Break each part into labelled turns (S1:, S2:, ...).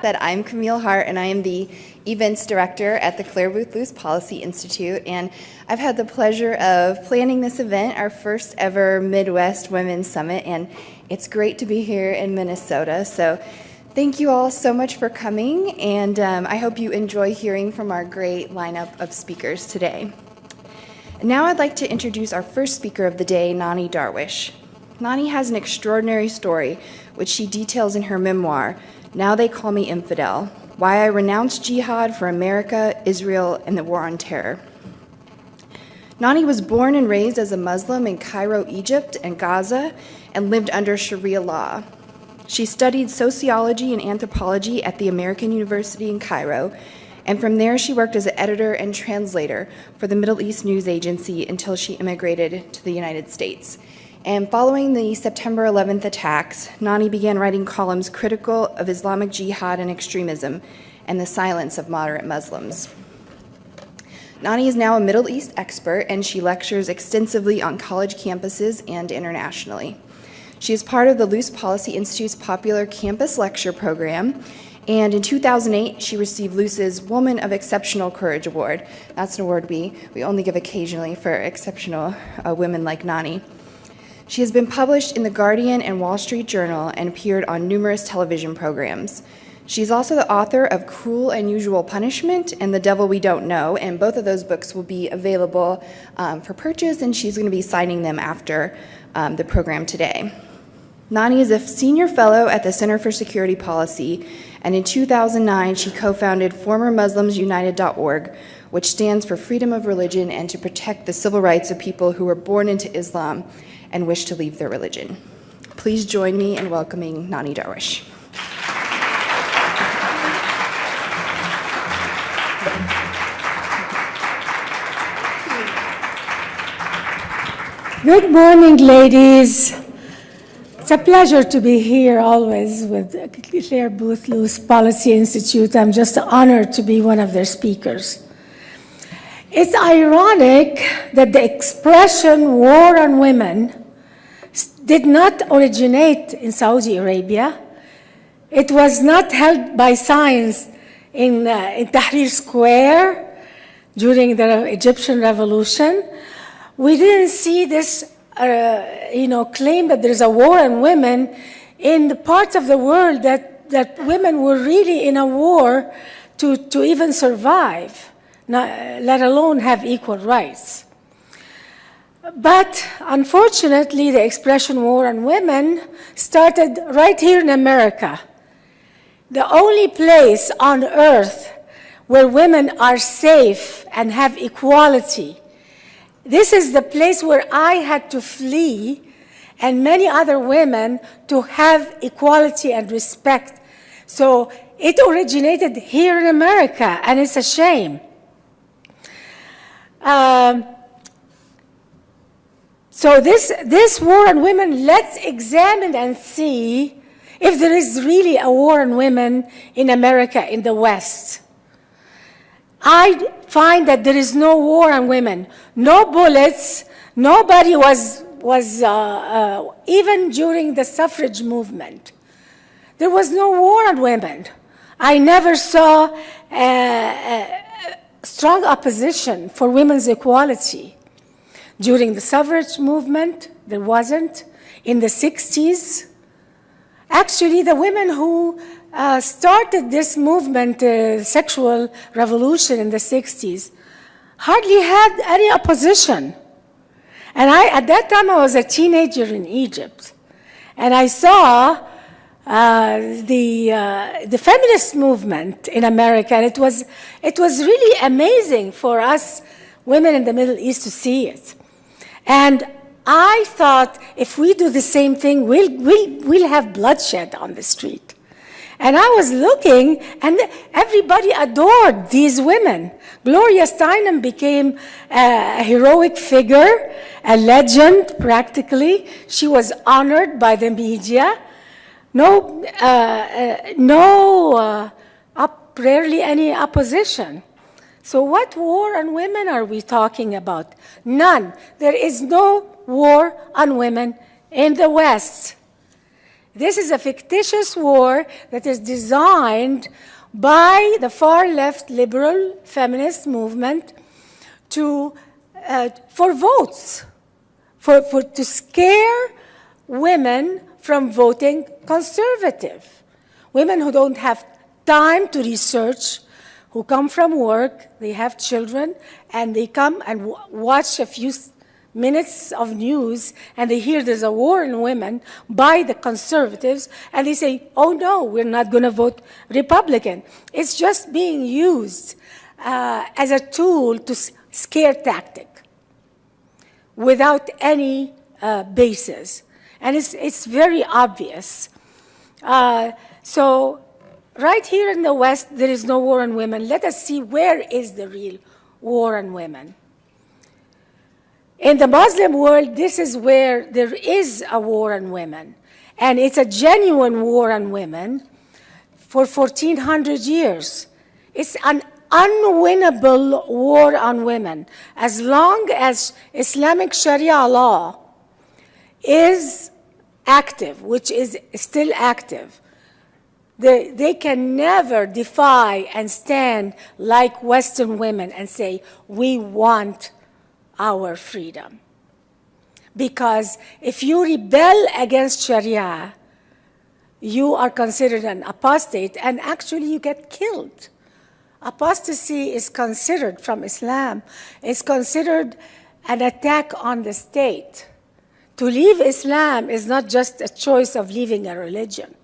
S1: that I'm Camille Hart, and I am the Events Director at the Claire Booth Luce Policy Institute, and I've had the pleasure of planning this event, our first ever Midwest Women's Summit, and it's great to be here in Minnesota. So thank you all so much for coming, and I hope you enjoy hearing from our great lineup of speakers today. Now I'd like to introduce our first speaker of the day, Nonie Darwish. Nonie has an extraordinary story, which she details in her memoir, Now They Call Me Infidel, Why I Renounced Jihad for America, Israel, and the War on Terror. Nonie was born and raised as a Muslim in Cairo, Egypt, and Gaza, and lived under Sharia law. She studied sociology and anthropology at the American University in Cairo, and from there she worked as an editor and translator for the Middle East News Agency until she immigrated to the United States. And following the September 11th attacks, Nonie began writing columns critical of Islamic jihad and extremism and the silence of moderate Muslims. Nonie is now a Middle East expert, and she lectures extensively on college campuses and internationally. She is part of the Luce Policy Institute's popular campus lecture program, and in 2008, she received Luce's Woman of Exceptional Courage Award. That's an award we only give occasionally for exceptional women like Nonie. She has been published in The Guardian and Wall Street Journal and appeared on numerous television programs. She's also the author of Cruel and Unusual Punishment and The Devil We Don't Know, and both of those books will be available for purchase, and she's going to be signing them after the program today. Nonie is a senior fellow at the Center for Security Policy, and in 2009, she co-founded FormerMuslimsUnited.org, which stands for freedom of religion and to protect the civil rights of people who were born into Islam and wish to leave their religion. Please join me in welcoming Nonie Darwish.
S2: Good morning, ladies. It's a pleasure to be here always with Claire Booth Luce Policy Institute. I'm just honored to be one of their speakers. It's ironic that the expression war on women did not originate in Saudi Arabia. It was not held by signs in Tahrir Square during the Egyptian Revolution. We didn't see this claim that there's a war on women in the parts of the world that women were really in a war to even survive, let alone have equal rights. But unfortunately, the expression war on women started right here in America. The only place on earth where women are safe and have equality. This is the place where I had to flee, and many other women, to have equality and respect. So it originated here in America, and it's a shame. So this war on women, let's examine and see if there is really a war on women in America, in the West. I find that there is no war on women, no bullets. Nobody was even during the suffrage movement. There was no war on women. I never saw strong opposition for women's equality. During the suffrage movement, there wasn't. In the 60s, actually, the women who started this movement, sexual revolution in the 60s, hardly had any opposition. And at that time, I was a teenager in Egypt. And I saw the feminist movement in America, and it was really amazing for us women in the Middle East to see it. And I thought, if we do the same thing, we'll have bloodshed on the street. And I was looking, and everybody adored these women. Gloria Steinem became a heroic figure, a legend, practically. She was honored by the media. Rarely any opposition. So what war on women are we talking about? None. There is no war on women in the West. This is a fictitious war that is designed by the far-left liberal feminist movement for votes, to scare women from voting conservative. Women who don't have time to research, who come from work, they have children, and they come and watch a few minutes of news, and they hear there's a war on women by the conservatives, and they say, oh no, we're not going to vote Republican. It's just being used as a tool to scare tactic without any basis. And it's very obvious. So right here in the West, there is no war on women. Let us see where is the real war on women. In the Muslim world, this is where there is a war on women. And it's a genuine war on women for 1,400 years. It's an unwinnable war on women. As long as Islamic Sharia law is active, which is still active, they can never defy and stand like Western women and say, we want our freedom. Because if you rebel against Sharia, you are considered an apostate, and actually you get killed. Apostasy is considered, from Islam, is considered an attack on the state. To leave Islam is not just a choice of leaving a religion.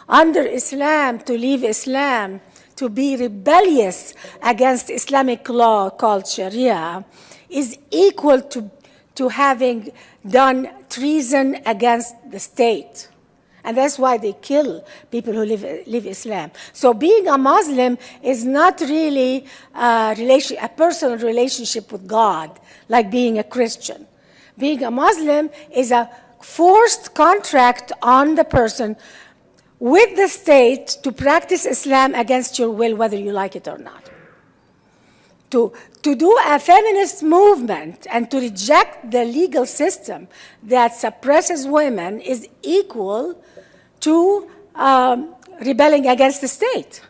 S2: Under Islam, to leave Islam, to be rebellious against Islamic law called Sharia, is equal to having done treason against the state. And that's why they kill people who live Islam. So being a Muslim is not really a personal relationship with God, like being a Christian. Being a Muslim is a forced contract on the person with the state to practice Islam against your will, whether you like it or not. To do a feminist movement and to reject the legal system that suppresses women is equal to rebelling against the state.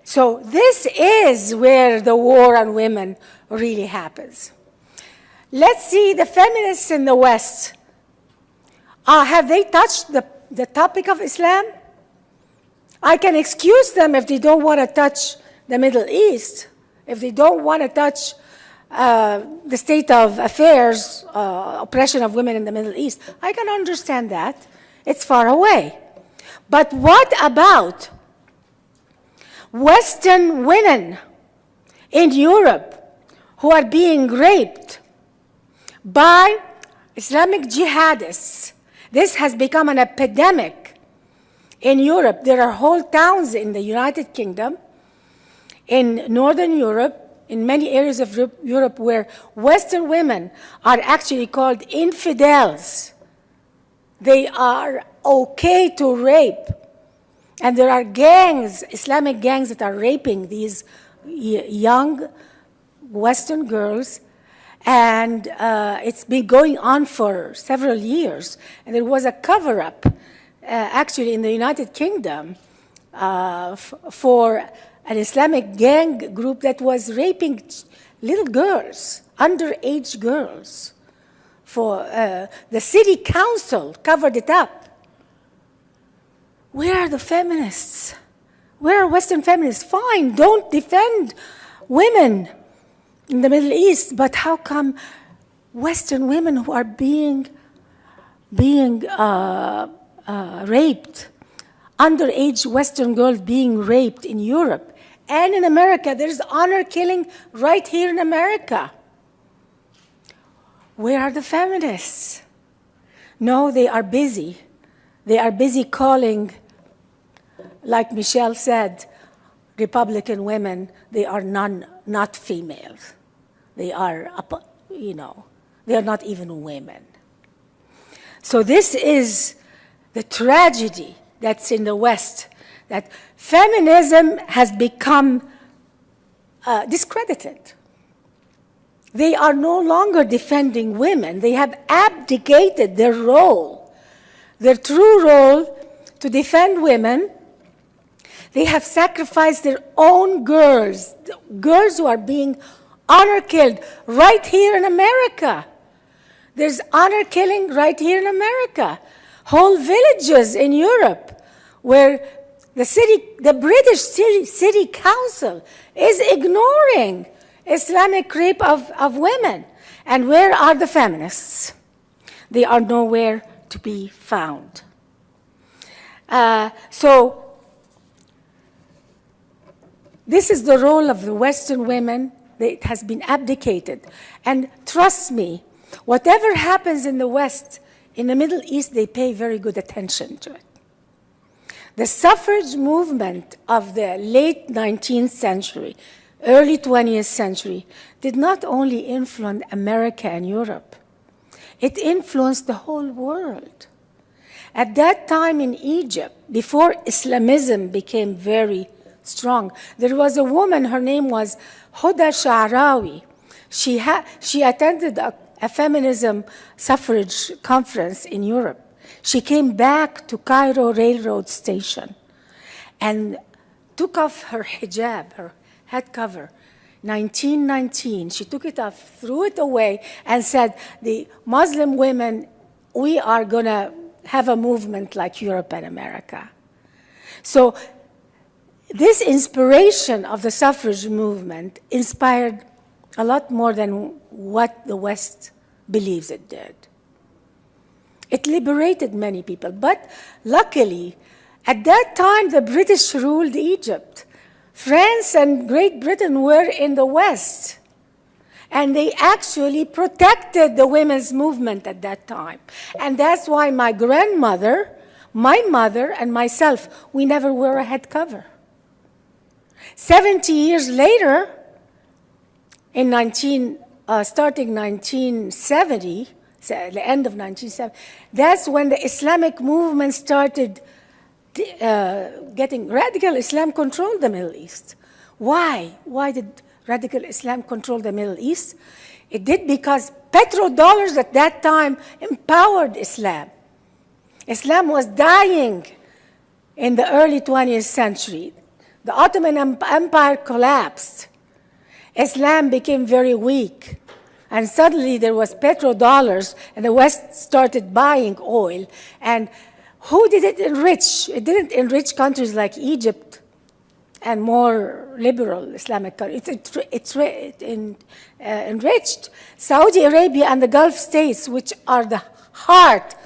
S2: So this is where the war on women really happens. Let's see the feminists in the West. Have they touched the topic of Islam? I can excuse them if they don't want to touch the Middle East, if they don't want to touch the state of affairs, oppression of women in the Middle East. I can understand that. It's far away. But what about Western women in Europe who are being raped by Islamic jihadists? This has become an epidemic in Europe. There are whole towns in the United Kingdom, in Northern Europe, in many areas of Europe where Western women are actually called infidels. They are okay to rape. And there are gangs, Islamic gangs, that are raping these young Western girls. And it's been going on for several years. And there was a cover-up, actually, in the United Kingdom for an Islamic gang group that was raping little girls, underage girls. For the city council covered it up. Where are the feminists? Where are Western feminists? Fine, don't defend women in the Middle East, but how come Western women who are being raped, underage Western girls being raped in Europe and in America? There's honor killing right here in America. Where are the feminists? No, they are busy. They are busy calling, like Michelle said, Republican women, they are not females. They are, they are not even women. So this is the tragedy that's in the West, that feminism has become discredited. They are no longer defending women. They have abdicated their role. their true role to defend women. They have sacrificed their own girls, girls who are being honor killed right here in America. There's honor killing right here in America. Whole villages in Europe where the British city council is ignoring Islamic rape of women. And where are the feminists? They are nowhere to be found. So this is the role of the Western women. It has been abdicated. And trust me, whatever happens in the West, in the Middle East, they pay very good attention to it. The suffrage movement of the late 19th century, early 20th century, did not only influence America and Europe, it influenced the whole world. At that time in Egypt, before Islamism became very strong, there was a woman, her name was Huda Sha'rawi. She attended a feminism suffrage conference in Europe. She came back to Cairo railroad station and took off her hijab, her head cover. 1919, she took it off, threw it away, and said, the Muslim women, we are going to have a movement like Europe and America. So this inspiration of the suffrage movement inspired a lot more than what the West believes it did. It liberated many people, but luckily, at that time, the British ruled Egypt. France and Great Britain were in the West, and they actually protected the women's movement at that time. And that's why my grandmother, my mother, and myself, we never wore a head cover. 70 years later, starting 1970, the end of 1970, that's when the Islamic movement started getting radical Islam control the Middle East. Why? Why did radical Islam control the Middle East? It did because petrodollars at that time empowered Islam. Islam was dying in the early 20th century. The Ottoman Empire collapsed. Islam became very weak. And suddenly there was petrodollars, and the West started buying oil. And who did it enrich? It didn't enrich countries like Egypt and more liberal Islamic countries. It enriched Saudi Arabia and the Gulf states, which are the heart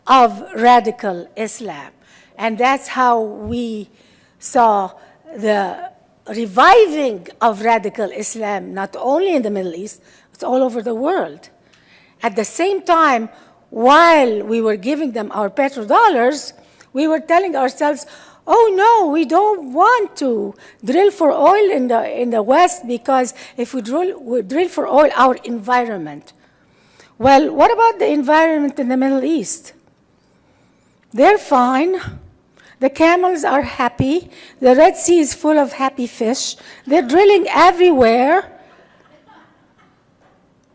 S2: of radical Islam. And that's how we saw the reviving of radical Islam, not only in the Middle East, it's all over the world. At the same time, while we were giving them our petrodollars, we were telling ourselves, oh no, we don't want to drill for oil in the West, because if we drill for oil, our environment. Well, what about the environment in the Middle East? They're fine. The camels are happy. The Red Sea is full of happy fish. They're drilling everywhere.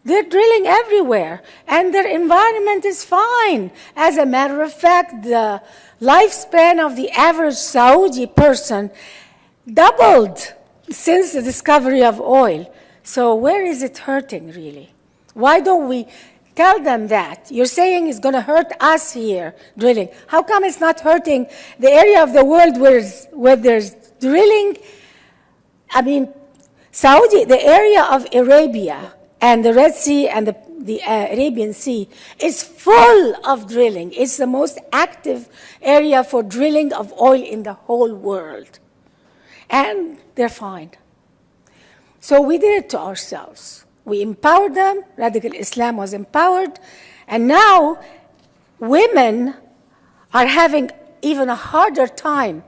S2: They're drilling everywhere, and their environment is fine. As a matter of fact, the lifespan of the average Saudi person doubled since the discovery of oil. So where is it hurting, really? Why don't we tell them that? You're saying it's going to hurt us here, drilling. How come it's not hurting the area of the world where there's drilling? I mean, the area of Arabia and the Red Sea and the Arabian Sea is full of drilling. It's the most active area for drilling of oil in the whole world. And they're fine. So we did it to ourselves. We empowered them. Radical Islam was empowered. And now women are having even a harder time.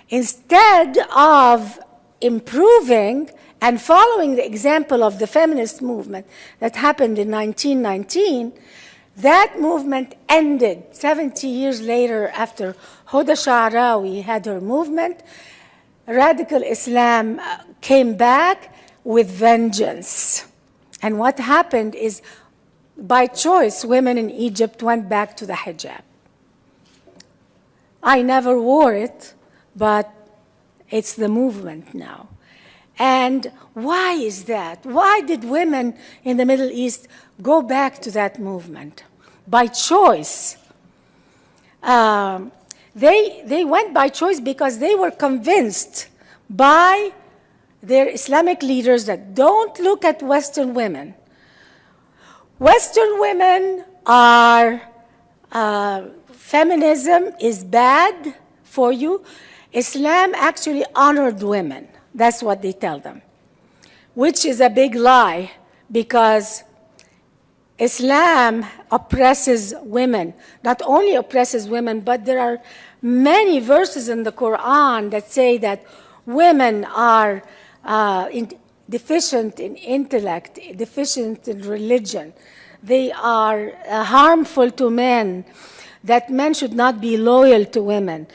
S2: Instead of improving and following the example of the feminist movement that happened in 1919, that movement ended 70 years later after Huda Sha'rawi had her movement. Radical Islam came back with vengeance. And what happened is, by choice, women in Egypt went back to the hijab. I never wore it, but it's the movement now. And why is that? Why did women in the Middle East go back to that movement? By choice. They went by choice because they were convinced by their Islamic leaders that don't look at Western women. Western women are, feminism is bad for you. Islam actually honored women. That's what they tell them, which is a big lie because Islam oppresses women. Not only oppresses women, but there are many verses in the Quran that say that women are deficient in intellect, deficient in religion. They are harmful to men, that men should not be loyal to women.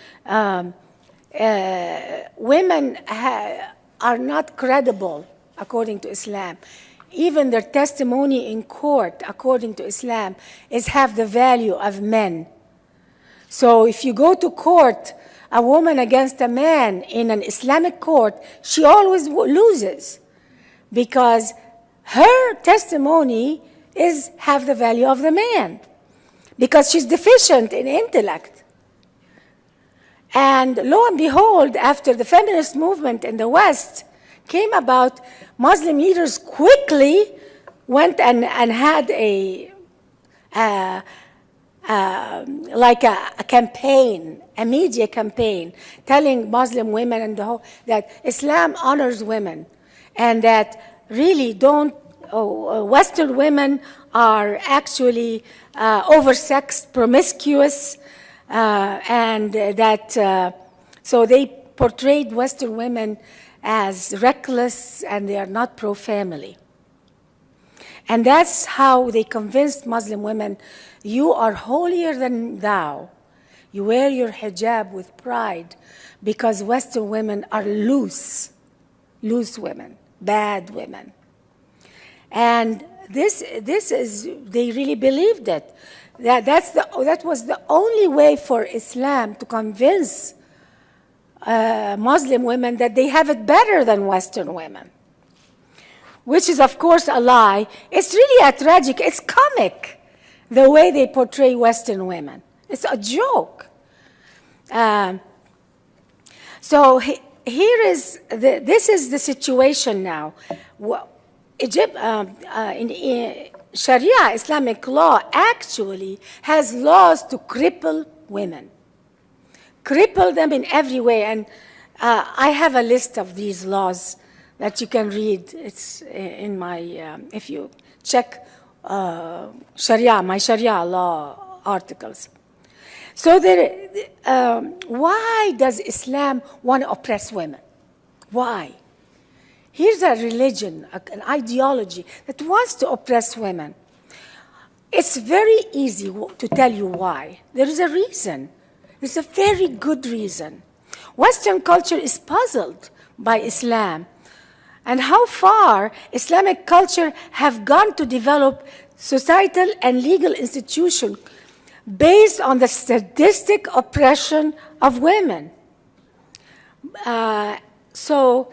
S2: Women are not credible according to Islam. Even their testimony in court, according to Islam, is half the value of men. So if you go to court, a woman against a man in an Islamic court, she always loses because her testimony is half the value of the man because she's deficient in intellect. And lo and behold, after the feminist movement in the West came about, Muslim leaders quickly went and had like a campaign, a media campaign, telling Muslim women and the whole, that Islam honors women, and that really Western women are actually oversexed, promiscuous, and that so they portrayed Western women as reckless and they are not pro-family. And that's how they convinced Muslim women, you are holier than thou. You wear your hijab with pride because Western women are loose women, bad women. And this is, they really believed it. That was the only way for Islam to convince Muslim women that they have it better than Western women, which is, of course, a lie. It's really a tragic, it's comic, the way they portray Western women. It's a joke. So here is, this is the situation now. Egypt, in Sharia, Islamic law, actually has laws to cripple women. Cripple them in every way. And I have a list of these laws that you can read. It's in my, if you check Sharia, my Sharia law articles. So why does Islam want to oppress women? Why? Here's a religion, an ideology that wants to oppress women. It's very easy to tell you why. There is a reason. There's a very good reason. Western culture is puzzled by Islam and how far Islamic culture have gone to develop societal and legal institutions based on the sadistic oppression of women. So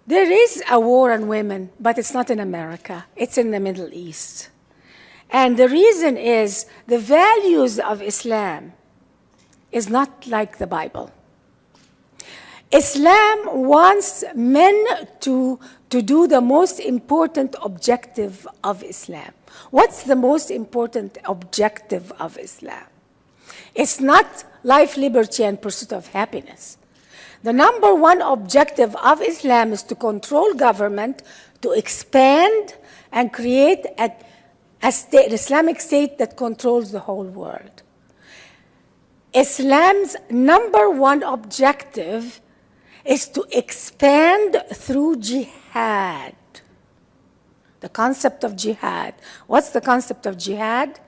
S2: there is a war on women, but it's not in America. It's in the Middle East. And the reason is the values of Islam is not like the Bible. Islam wants men to do the most important objective of Islam. What's the most important objective of Islam? It's not life, liberty, and pursuit of happiness. The number one objective of Islam is to control government, to expand and create a state, an Islamic state that controls the whole world. Islam's number one objective is to expand through jihad. The concept of jihad. What's the concept of jihad?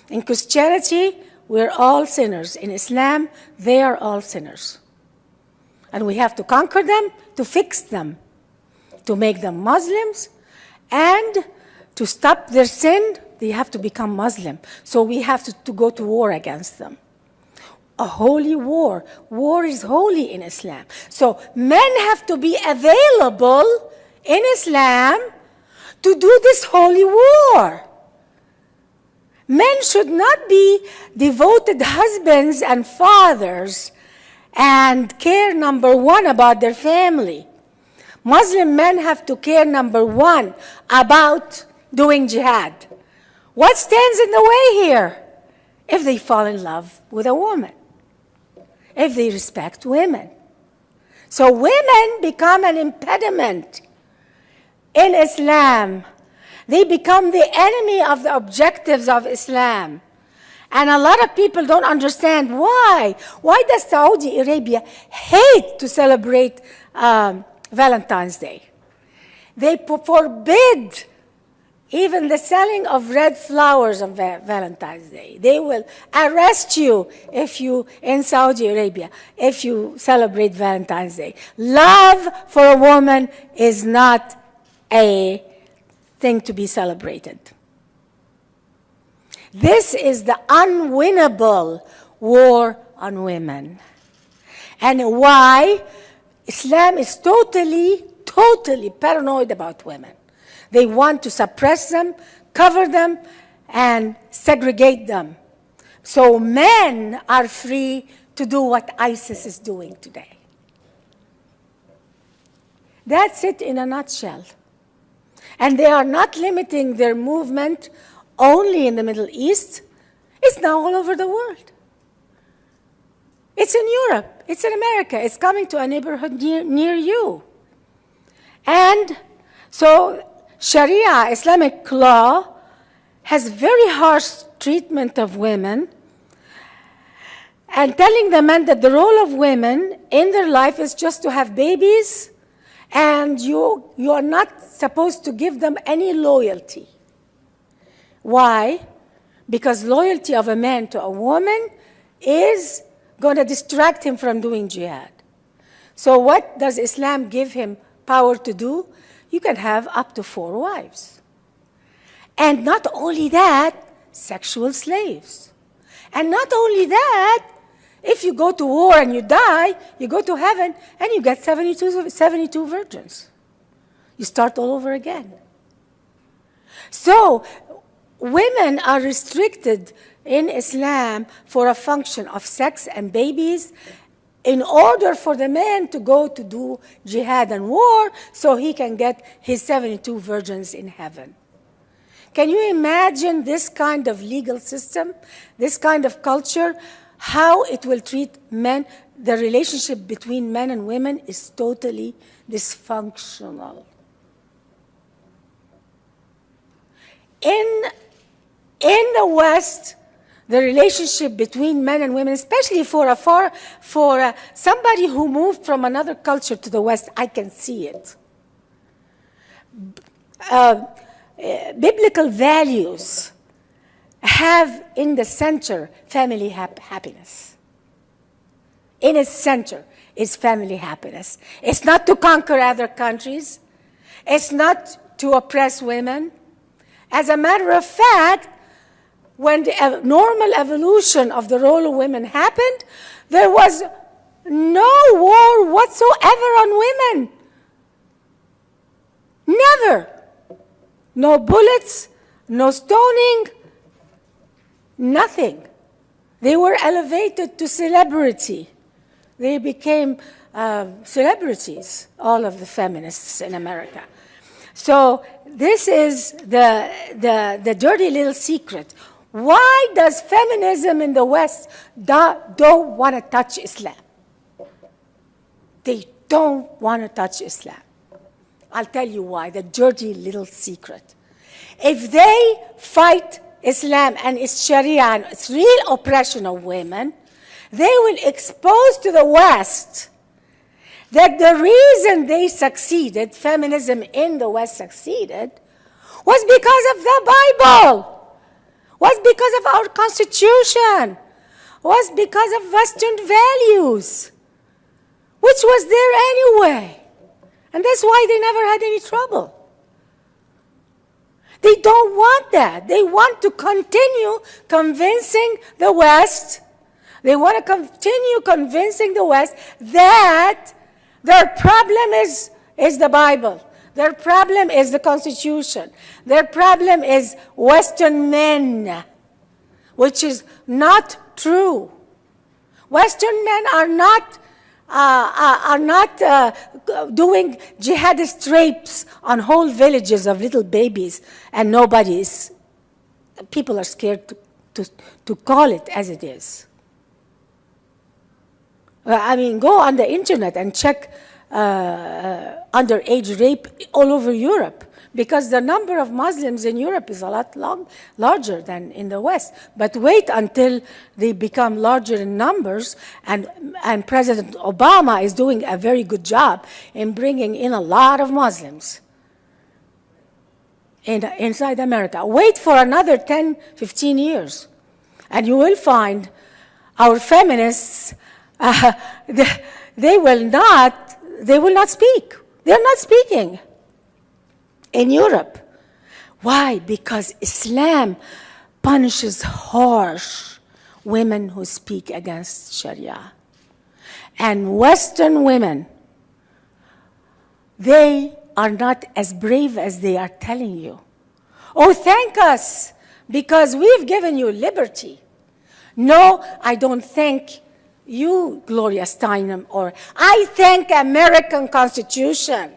S2: In Christianity, we're all sinners. In Islam, they are all sinners. And we have to conquer them, to fix them, to make them Muslims, and to stop their sin, they have to become Muslim. So we have to go to war against them. a holy war. War is holy in Islam. So men have to be available in Islam to do this holy war. Men should not be devoted husbands and fathers and care number one about their family. Muslim men have to care number one about doing jihad. What stands in the way here? If they fall in love with a woman, if they respect women. So women become an impediment in Islam. They become the enemy of the objectives of Islam. And a lot of people don't understand why. Why does Saudi Arabia hate to celebrate Valentine's Day? They forbid even the selling of red flowers on Valentine's Day. They will arrest you in Saudi Arabia, if you celebrate Valentine's Day. Love for a woman is not a thing to be celebrated. This is the unwinnable war on women. And why Islam is totally paranoid about women. They want to suppress them, cover them, and segregate them. So men are free to do what ISIS is doing today. That's it in a nutshell. And they are not limiting their movement only in the Middle East. It's now all over the world. It's in Europe. It's in America. It's coming to a neighborhood near you. And so Sharia, Islamic law, has very harsh treatment of women and telling the men that the role of women in their life is just to have babies, and you are not supposed to give them any loyalty. Why? Because loyalty of a man to a woman is going to distract him from doing jihad. So what does Islam give him power to do? You can have up to 4 wives. And not only that, sexual slaves. And not only that, if you go to war and you die, you go to heaven and you get 72 virgins. You start all over again. So women are restricted in Islam for a function of sex and babies in order for the man to go to do jihad and war so he can get his 72 virgins in heaven. Can you imagine this kind of legal system, this kind of culture, how it will treat men? The relationship between men and women is totally dysfunctional. In the West, the relationship between men and women, especially for somebody who moved from another culture to the West, I can see it. Biblical values have in the center family happiness. In its center is family happiness. It's not to conquer other countries. It's not to oppress women. As a matter of fact, when the normal evolution of the role of women happened, there was no war whatsoever on women. Never. No bullets, no stoning, nothing. They were elevated to celebrity. They became celebrities, all of the feminists in America. So this is the dirty little secret. Why does feminism in the West don't want to touch Islam? They don't want to touch Islam. I'll tell you why, the dirty little secret. If they fight Islam and its Sharia and its real oppression of women, they will expose to the West that the reason they succeeded, feminism in the West succeeded, was because of the Bible, was because of our Constitution, was because of Western values, which was there anyway. And that's why they never had any trouble. They don't want that. They want to continue convincing the West They want to continue convincing the West that their problem is the Bible. Their problem is the Constitution. Their problem is Western men, which is not true. Western men are not doing jihadist rapes on whole villages of little babies, and people are scared to call it as it is. I mean, go on the internet and check underage rape all over Europe, because the number of Muslims in Europe is a lot larger than in the West. But wait until they become larger in numbers, and President Obama is doing a very good job in bringing in a lot of Muslims inside America. Wait for another 10, 15 years, and you will find our feminists, they will not speak. They're not speaking in Europe. Why? Because Islam punishes harsh women who speak against Sharia. And Western women, they are not as brave as they are telling you. Oh, thank us, because we've given you liberty. No, I don't thank you, Gloria Steinem, or I thank American Constitution.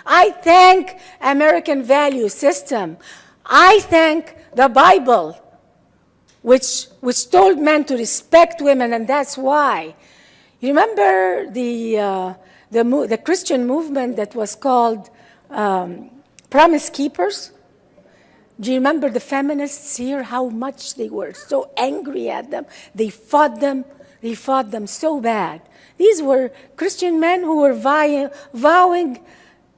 S2: I thank American value system. I thank the Bible, which told men to respect women, and that's why. You remember the Christian movement that was called Promise Keepers? Do you remember the feminists here, how much they were so angry at them? They fought them so bad. These were Christian men who were vowing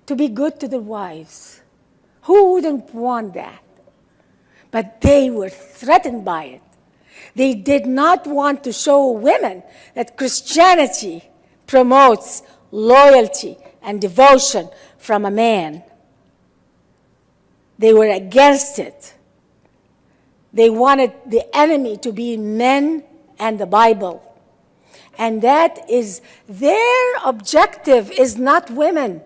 S2: to be good to their wives. Who wouldn't want that? But they were threatened by it. They did not want to show women that Christianity promotes loyalty and devotion from a man. They were against it. They wanted the enemy to be men and the Bible. And that is their objective, is not women.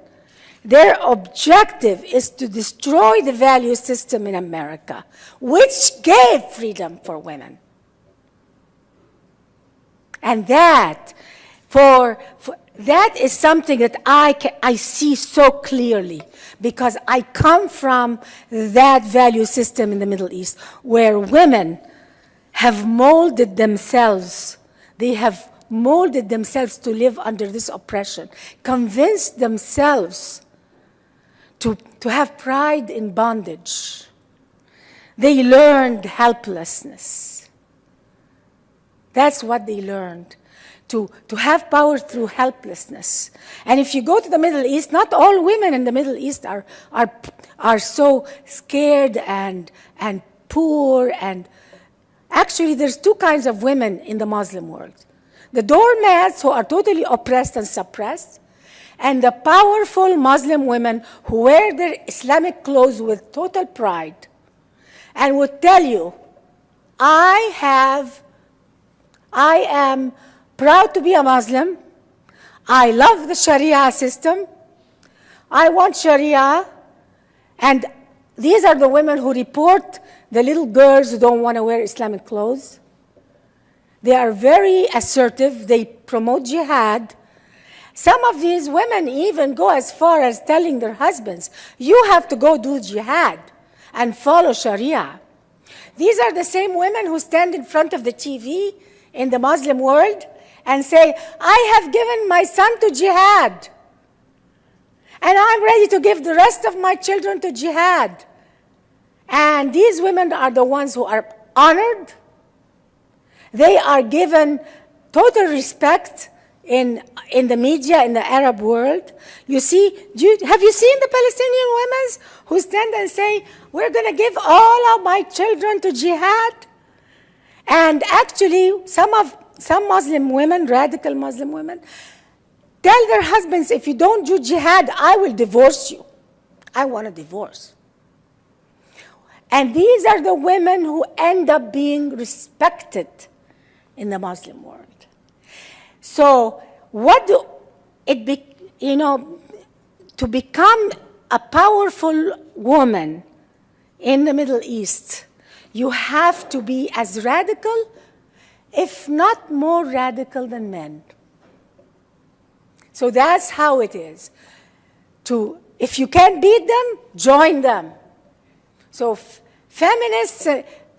S2: Their objective is to destroy the value system in America, which gave freedom for women. And that is something that I see so clearly, because I come from that value system in the Middle East, where women have molded themselves. They have molded themselves to live under this oppression, convinced themselves to have pride in bondage. They learned helplessness. That's what they learned, to have power through helplessness. And if you go to the Middle East, not all women in the Middle East are so scared and poor. And actually, there's two kinds of women in the Muslim world. The doormats, who are totally oppressed and suppressed, and the powerful Muslim women who wear their Islamic clothes with total pride and would tell you, I am proud to be a Muslim. I love the Sharia system. I want Sharia. And these are the women who report the little girls who don't want to wear Islamic clothes. They are very assertive. They promote jihad. Some of these women even go as far as telling their husbands, you have to go do jihad and follow Sharia. These are the same women who stand in front of the TV in the Muslim world and say, I have given my son to jihad, and I'm ready to give the rest of my children to jihad. And these women are the ones who are honored. They are given total respect in the media, in the Arab world. You see, have you seen the Palestinian women who stand and say, we're going to give all of my children to jihad? And actually, some Muslim women, radical Muslim women, tell their husbands, if you don't do jihad, I will divorce you. I want a divorce. And these are the women who end up being respected in the Muslim world. So what do it be, to become a powerful woman in the Middle East, you have to be as radical, if not more radical than men. So that's how it is. If you can't beat them, join them. So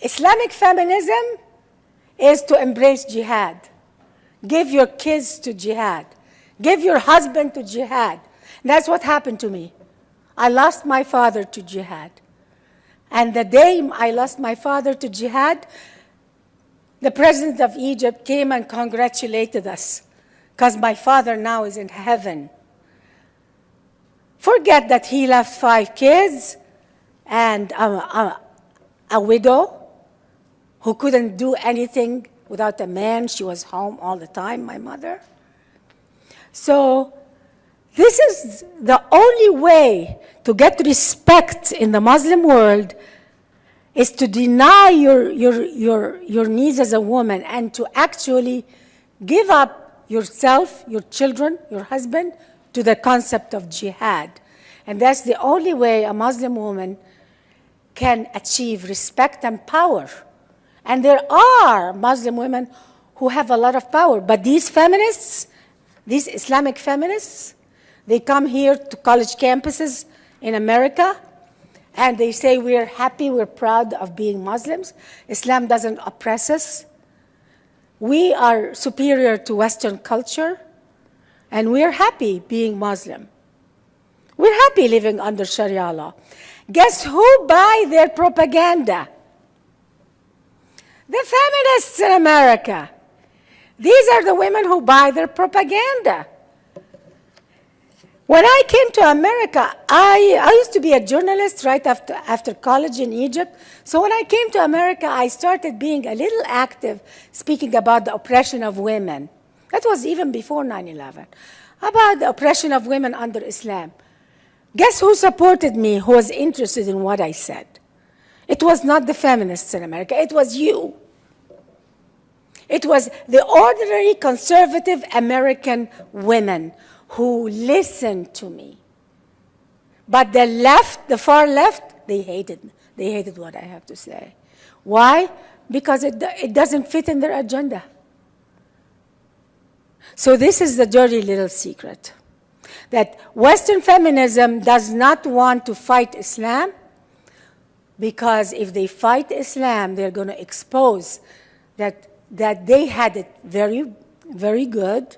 S2: Islamic feminism is to embrace jihad. Give your kids to jihad. Give your husband to jihad. That's what happened to me. I lost my father to jihad. And the day I lost my father to jihad, the president of Egypt came and congratulated us because my father now is in heaven. Forget that he left 5 kids and a widow who couldn't do anything without a man. She was home all the time, my mother. So this is the only way to get respect in the Muslim world, is to deny your needs as a woman and to actually give up yourself, your children, your husband, to the concept of jihad. And that's the only way a Muslim woman can achieve respect and power. And there are Muslim women who have a lot of power, but these feminists, these Islamic feminists, they come here to college campuses in America, and they say, we're happy, we're proud of being Muslims. Islam doesn't oppress us. We are superior to Western culture, and we're happy being Muslim. We're happy living under Sharia law. Guess who buy their propaganda? The feminists in America. These are the women who buy their propaganda. When I came to America, I used to be a journalist right after college in Egypt. So when I came to America, I started being a little active, speaking about the oppression of women. That was even before 9/11, about the oppression of women under Islam. Guess who supported me, who was interested in what I said? It was not the feminists in America, it was you. It was the ordinary conservative American women who listened to me. But the left, the far left, they hated what I have to say. Why? Because it doesn't fit in their agenda. So this is the dirty little secret, that Western feminism does not want to fight Islam, because if they fight Islam, they're going to expose that they had it very, very good,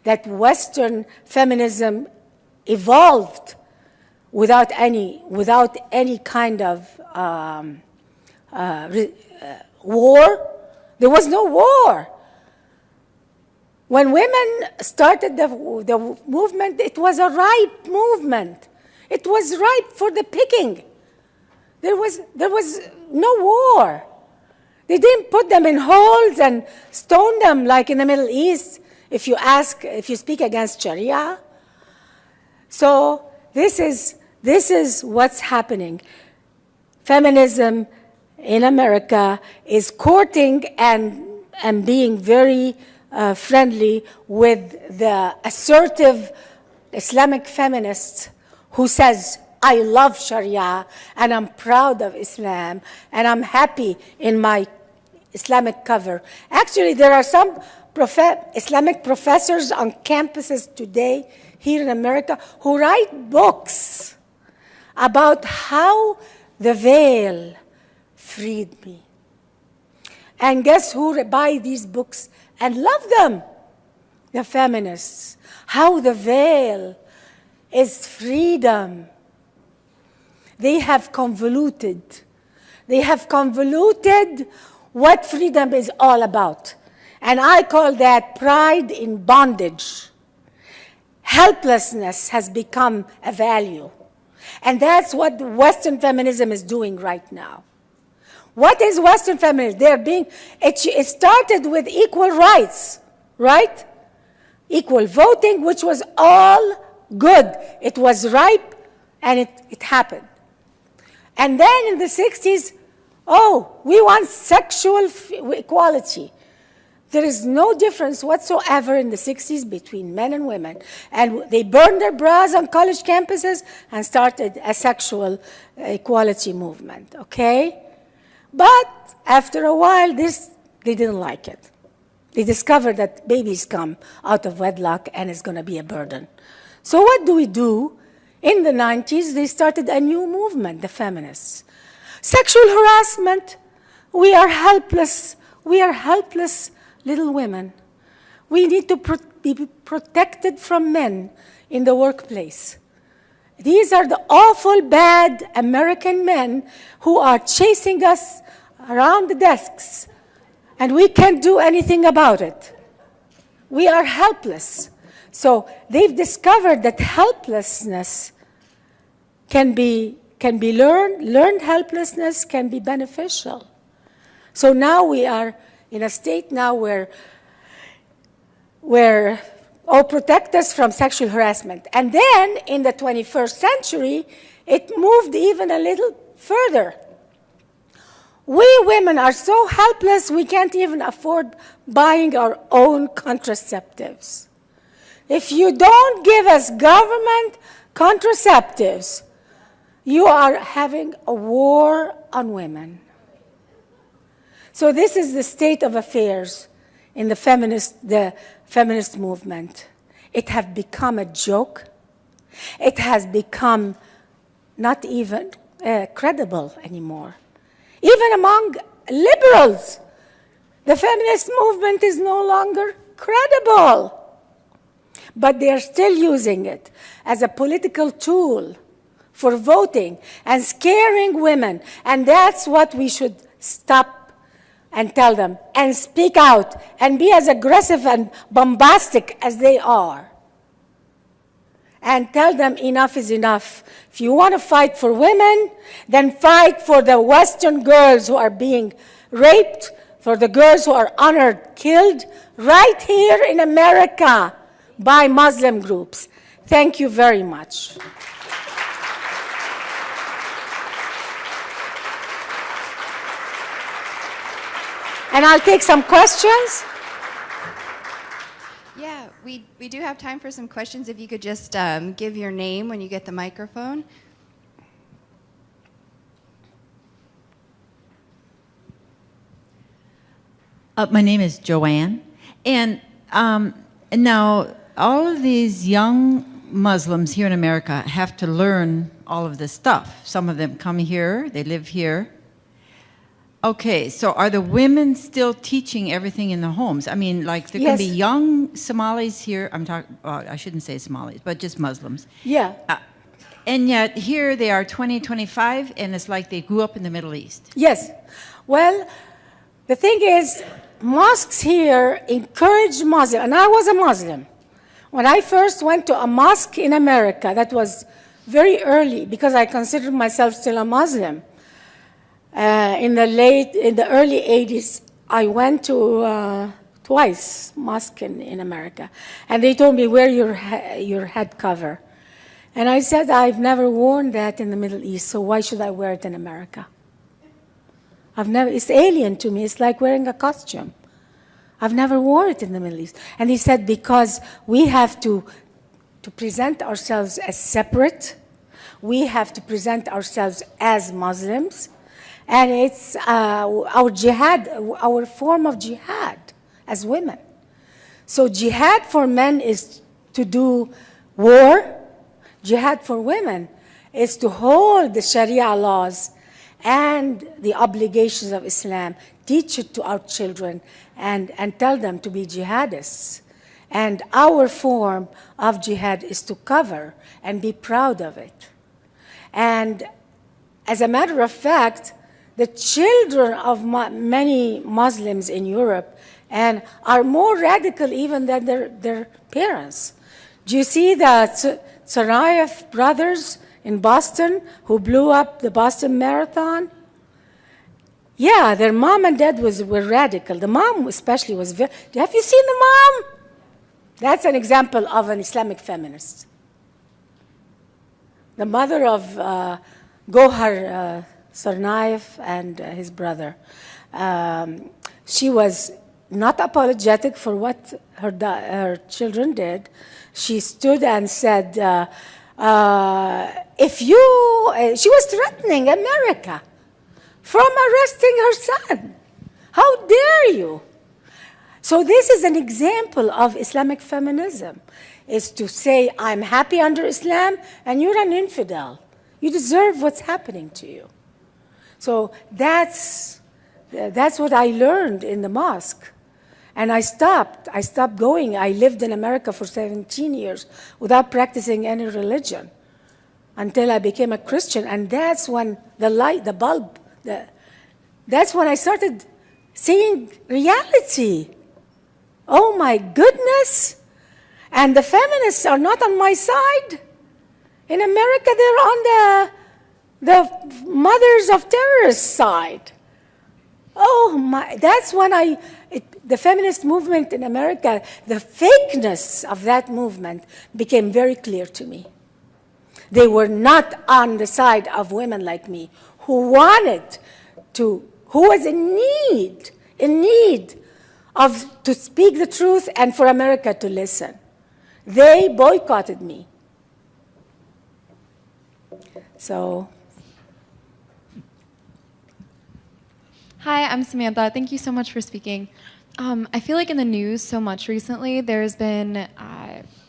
S2: that Western feminism evolved without any kind of war. There was no war. When women started the movement, it was a ripe movement. It was ripe for the picking. There was no war. They didn't put them in holes and stone them like in the Middle East if you speak against Sharia. So this is what's happening. Feminism in America is courting and being very friendly with the assertive Islamic feminist who says, I love Sharia, and I'm proud of Islam, and I'm happy in my Islamic cover. Actually, there are some Islamic professors on campuses today here in America who write books about how the veil freed me. And guess who buy these books and love them? The feminists. How the veil is freedom. They have convoluted. They have convoluted what freedom is all about. And I call that pride in bondage. Helplessness has become a value. And that's what Western feminism is doing right now. What is Western feminism? It started with equal rights, right? Equal voting, which was all good. It was ripe, and it happened. And then in the 60s, we want sexual equality. There is no difference whatsoever in the 60s between men and women. And they burned their bras on college campuses and started a sexual equality movement, okay? But after a while, they didn't like it. They discovered that babies come out of wedlock and it's going to be a burden. So what do? In the 90s, they started a new movement, the feminists. Sexual harassment, we are helpless. We are helpless little women. We need to be protected from men in the workplace. These are the awful, bad American men who are chasing us around the desks, and we can't do anything about it. We are helpless. So they've discovered that helplessness can be learned. Learned helplessness can be beneficial. So now we are in a state now where protect us from sexual harassment. And then in the 21st century, it moved even a little further. We women are so helpless, we can't even afford buying our own contraceptives. If you don't give us government contraceptives, you are having a war on women. So this is the state of affairs in the feminist movement. It has become a joke. It has become not even credible anymore. Even among liberals, the feminist movement is no longer credible. But they are still using it as a political tool for voting and scaring women. And that's what we should stop and tell them, and speak out, and be as aggressive and bombastic as they are. And tell them enough is enough. If you want to fight for women, then fight for the Western girls who are being raped, for the girls who are honored, killed, right here in America by Muslim groups. Thank you very much. And I'll take some questions.
S1: Yeah, we do have time for some questions. If you could just give your name when you get the microphone.
S3: My name is Joanne. And now all of these young Muslims here in America have to learn all of this stuff. Some of them come here, they live here. Okay, so are the women still teaching everything in the homes? I mean, like there can be young Somalis here. I'm talking, I shouldn't say Somalis, but just Muslims.
S2: Yeah.
S3: And yet here they are 20, 25, and it's like they grew up in the Middle East.
S2: Yes. Well, the thing is, mosques here encourage Muslims, and I was a Muslim. When I first went to a mosque in America, that was very early because I considered myself still a Muslim. In the early 80s, I went to twice mosque in America, and they told me wear your head cover, and I said I've never worn that in the Middle East, so why should I wear it in America? It's alien to me. It's like wearing a costume. I've never worn it in the Middle East, and he said because we have to present ourselves as separate, we have to present ourselves as Muslims. And it's our jihad, our form of jihad as women. So jihad for men is to do war. Jihad for women is to hold the Sharia laws and the obligations of Islam, teach it to our children, and tell them to be jihadists. And our form of jihad is to cover and be proud of it. And as a matter of fact, the children of many Muslims in Europe are more radical even than their parents. Do you see the Tsarnaev brothers in Boston who blew up the Boston Marathon? Yeah, their mom and dad were radical. The mom especially was very... Have you seen the mom? That's an example of an Islamic feminist. The mother of Gohar Tsarnaev and his brother. She was not apologetic for what her children did. She stood and said, she was threatening America from arresting her son. How dare you? So this is an example of Islamic feminism, is to say, I'm happy under Islam and you're an infidel. You deserve what's happening to you. So that's what I learned in the mosque. And I stopped going. I lived in America for 17 years without practicing any religion until I became a Christian. And that's when that's when I started seeing reality. Oh my goodness. And the feminists are not on my side. In America, they're on the mothers of terrorists side. Oh my, that's when the feminist movement in America, the fakeness of that movement became very clear to me. They were not on the side of women like me who was in need to speak the truth and for America to listen. They boycotted me. So.
S4: Hi, I'm Samantha. Thank you so much for speaking. I feel like in the news so much recently, there's been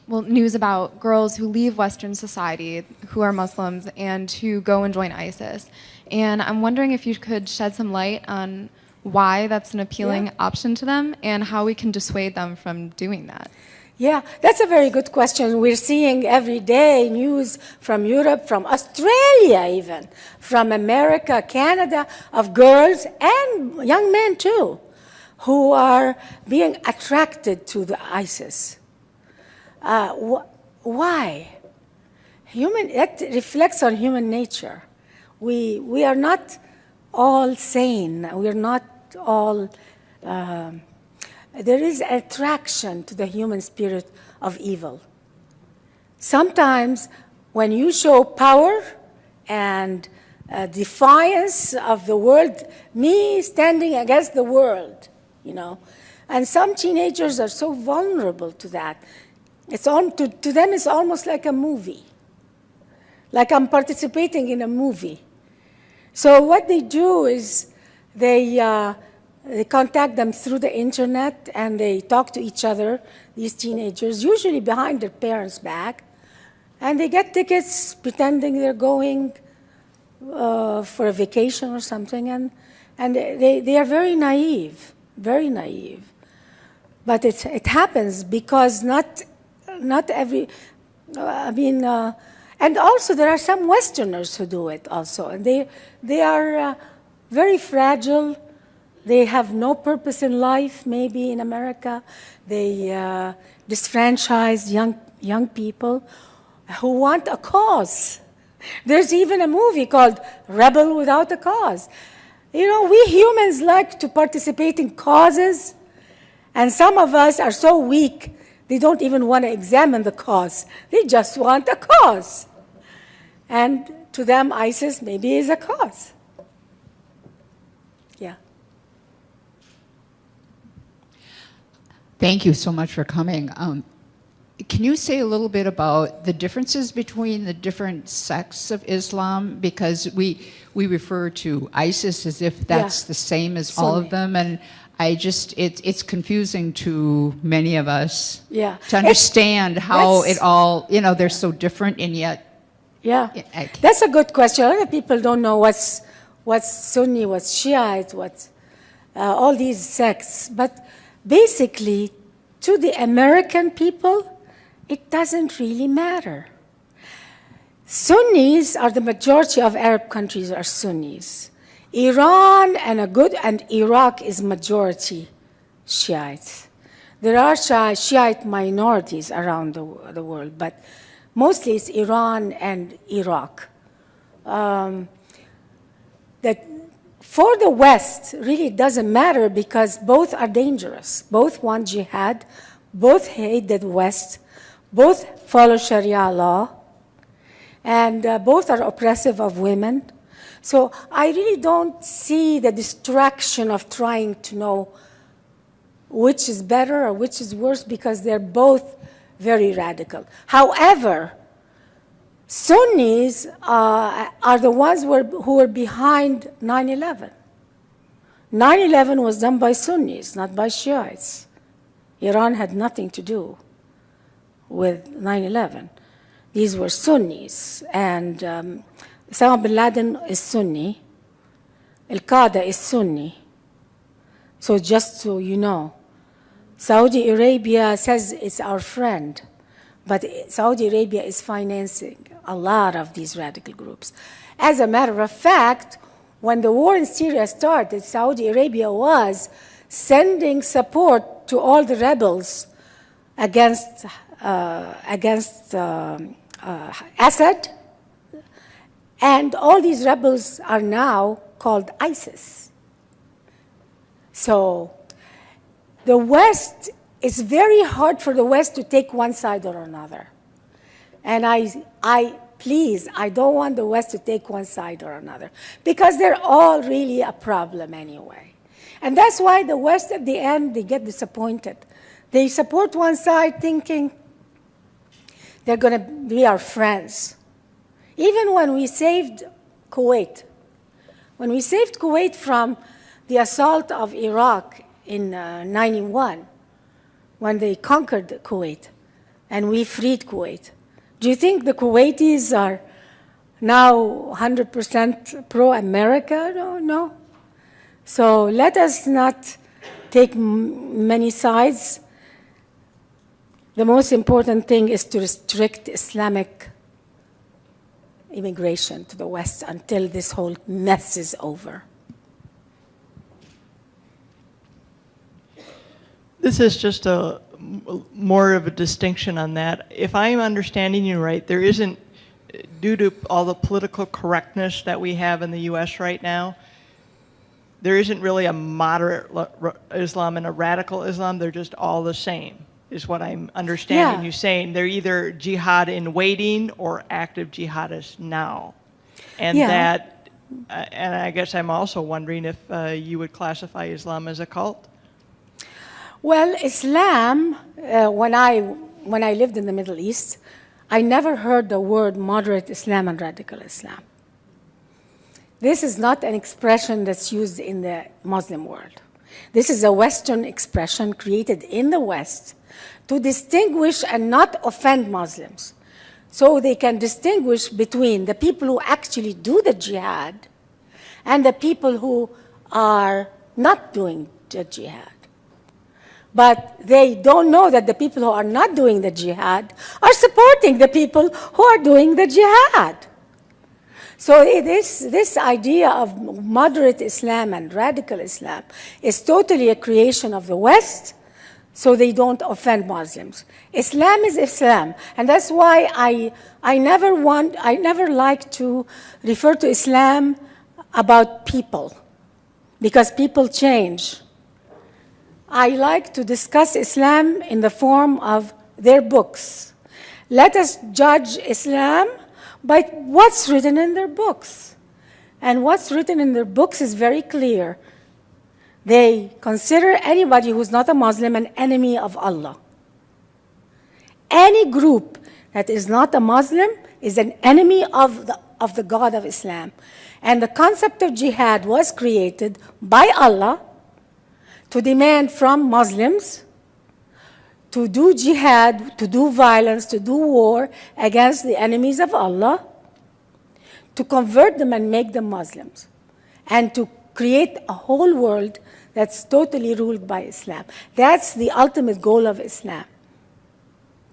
S4: news about girls who leave Western society who are Muslims and who go and join ISIS. And I'm wondering if you could shed some light on why that's an appealing option to them and how we can dissuade them from doing that.
S2: Yeah, that's a very good question. We're seeing every day news from Europe, from Australia even, from America, Canada, of girls and young men too, who are being attracted to the ISIS. Why? It reflects on human nature. We are not all sane. We are not all... there is attraction to the human spirit of evil. Sometimes when you show power and defiance of the world, me standing against the world, and some teenagers are so vulnerable to that. To them it's almost like a movie, like I'm participating in a movie. So what they do is they contact them through the internet and they talk to each other, these teenagers, usually behind their parents' back, and they get tickets pretending they're going for a vacation or something, and they are very naive, very naive. But it happens because not every, and also there are some Westerners who do it also, and they are very fragile. They have no purpose in life, maybe in America. They disfranchised young people who want a cause. There's even a movie called Rebel Without a Cause. We humans like to participate in causes, and some of us are so weak, they don't even want to examine the cause. They just want a cause. And to them, ISIS maybe is a cause. Yeah.
S5: Thank you so much for coming. Can you say a little bit about the differences between the different sects of Islam? Because we refer to ISIS as if that's the same as all of them, and it's confusing to many of us to understand how it all, they're so different and yet.
S2: Yeah, that's a good question. A lot of people don't know what's Sunni, what's Shiite, what's all these sects, but basically, to the American people, it doesn't really matter. Sunnis are the majority of Arab countries are Sunnis. Iran and Iraq is majority Shiites. There are Shiite minorities around the world, but mostly it's Iran and Iraq. That for the West, really it doesn't matter because both are dangerous. Both want jihad, both hate the West, both follow Sharia law, and both are oppressive of women. So I really don't see the distraction of trying to know which is better or which is worse because they're both very radical. However, Sunnis are the ones who were behind 9/11. 9/11 was done by Sunnis, not by Shiites. Iran had nothing to do with 9/11. These were Sunnis, and Osama bin Laden is Sunni. Al-Qaeda is Sunni. So just so you know, Saudi Arabia says it's our friend, but Saudi Arabia is financing a lot of these radical groups. As a matter of fact, when the war in Syria started, Saudi Arabia was sending support to all the rebels against Assad, and all these rebels are now called ISIS. So the West, it's very hard for the West to take one side or another. And please, I don't want the West to take one side or another, because they're all really a problem anyway. And that's why the West, at the end, they get disappointed. They support one side thinking they're going to be our friends. Even when we saved Kuwait, from the assault of Iraq in 91, when they conquered Kuwait and we freed Kuwait, do you think the Kuwaitis are now 100% pro-America? No. So let us not take many sides. The most important thing is to restrict Islamic immigration to the West until this whole mess is over.
S6: This is just more of a distinction on that. If I'm understanding you right, there isn't, due to all the political correctness that we have in the US right now, there isn't really a moderate Islam and a radical Islam. They're just all the same, is what I'm understanding you saying. They're either jihad in waiting or active jihadists now. And that, and I guess I'm also wondering if you would classify Islam as a cult?
S2: Well, Islam, when I lived in the Middle East, I never heard the word moderate Islam and radical Islam. This is not an expression that's used in the Muslim world. This is a Western expression created in the West to distinguish and not offend Muslims. So they can distinguish between the people who actually do the jihad and the people who are not doing the jihad. But they don't know that the people who are not doing the jihad are supporting the people who are doing the jihad. So this idea of moderate Islam and radical Islam is totally a creation of the West, so they don't offend Muslims. Islam is Islam, and that's why I never like to refer to Islam about people, because people change. I like to discuss Islam in the form of their books. Let us judge Islam by what's written in their books. And what's written in their books is very clear. They consider anybody who's not a Muslim an enemy of Allah. Any group that is not a Muslim is an enemy of the God of Islam. And the concept of jihad was created by Allah to demand from Muslims to do jihad, to do violence, to do war against the enemies of Allah, to convert them and make them Muslims, and to create a whole world that's totally ruled by Islam. That's the ultimate goal of Islam.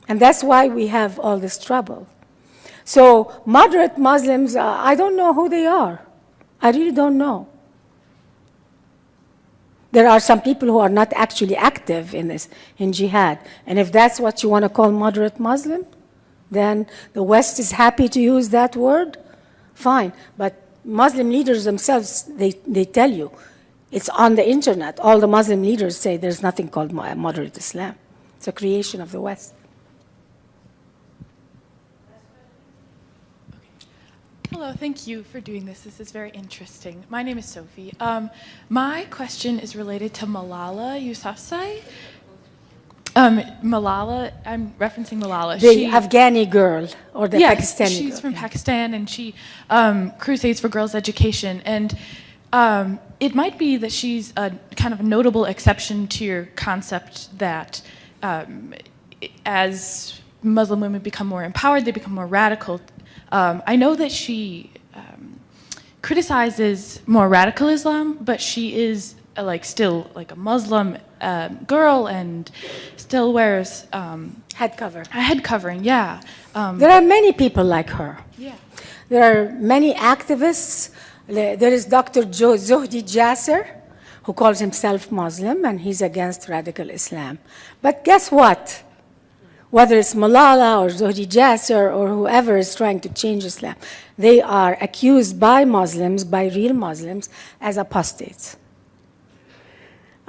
S2: And that's why we have all this trouble. So moderate Muslims, I don't know who they are. I really don't know. There are some people who are not actually active in jihad. And if that's what you want to call moderate Muslim, then the West is happy to use that word, fine. But Muslim leaders themselves, they tell you, it's on the internet. All the Muslim leaders say there's nothing called moderate Islam. It's a creation of the West.
S7: Hello, thank you for doing this. This is very interesting. My name is Sophie. My question is related to Malala Yousafzai. Malala, I'm referencing Malala.
S2: The Afghani girl or the Pakistani girl.
S7: She's from Pakistan, and she crusades for girls' education. And it might be that she's a kind of notable exception to your concept that as Muslim women become more empowered, they become more radical. I know that she criticizes more radical Islam, but she is still like a Muslim girl and still wears
S2: Head cover.
S7: a head covering. Yeah.
S2: There are many people like her.
S7: Yeah.
S2: There are many activists. There is Dr. Zohdi Jasser, who calls himself Muslim, and he's against radical Islam. But guess what? Whether it's Malala or Zohdi Jasser or whoever is trying to change Islam, they are accused by Muslims, by real Muslims, as apostates.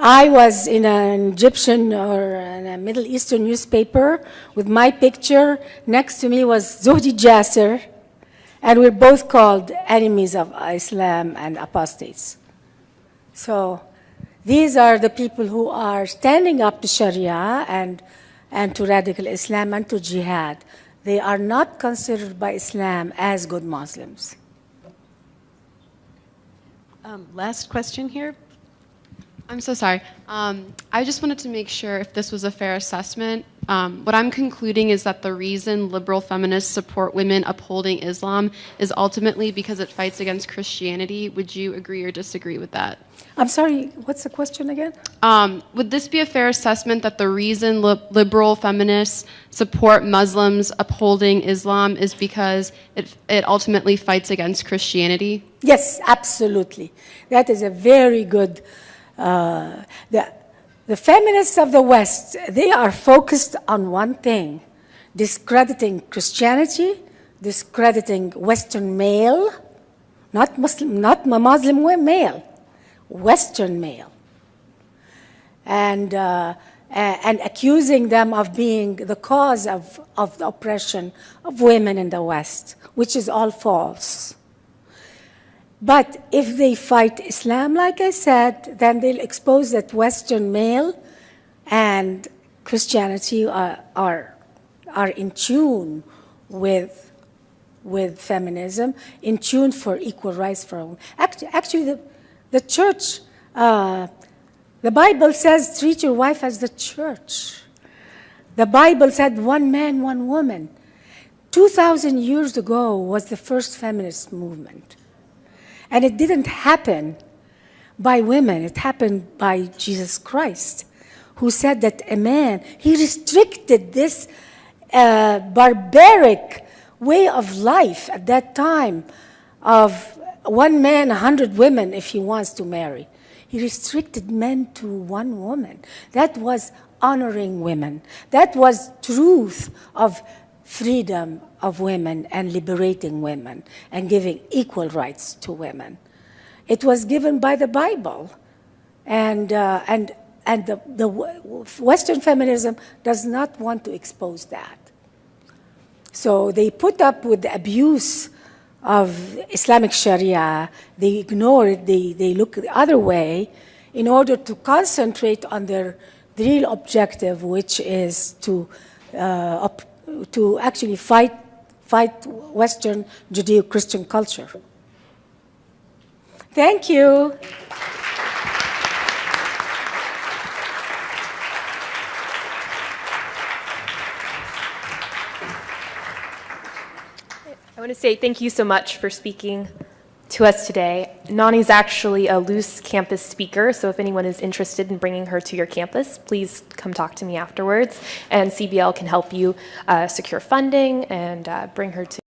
S2: I was in an Egyptian or in a Middle Eastern newspaper with my picture. Next to me was Zohdi Jasser, and we're both called enemies of Islam and apostates. So these are the people who are standing up to Sharia and to radical Islam and to jihad. They are not considered by Islam as good Muslims.
S8: Last question here.
S9: I'm so sorry. I just wanted to make sure if this was a fair assessment. What I'm concluding is that the reason liberal feminists support women upholding Islam is ultimately because it fights against Christianity. Would you agree or disagree with that?
S2: I'm sorry, what's the question again?
S9: Would this be a fair assessment that the reason liberal feminists support Muslims upholding Islam is because it ultimately fights against Christianity?
S2: Yes, absolutely. That is a very good... The feminists of the West, they are focused on one thing, discrediting Christianity, discrediting Western male, not Muslim, not Muslim male, Western male, and accusing them of being the cause of the oppression of women in the West, which is all false. But if they fight Islam, like I said, then they'll expose that Western male and Christianity are in tune with feminism, in tune for equal rights for women. Actually, the church, the Bible says, treat your wife as the church. The Bible said one man, one woman. 2,000 years ago was the first feminist movement. And it didn't happen by women. It happened by Jesus Christ, who said that a man, he restricted this barbaric way of life at that time of one man, 100 women if he wants to marry. He restricted men to one woman. That was honoring women. That was truth of freedom of women and liberating women and giving equal rights to women. It was given by the Bible, and the Western feminism does not want to expose that. So they put up with the abuse of Islamic Sharia. They ignore it. They look the other way in order to concentrate on their real objective, which is to actually fight Western Judeo-Christian culture. Thank you.
S10: I want to say thank you so much for speaking to us today. Nonie's actually a loose campus speaker, so if anyone is interested in bringing her to your campus, please come talk to me afterwards, and CBL can help you secure funding and bring her to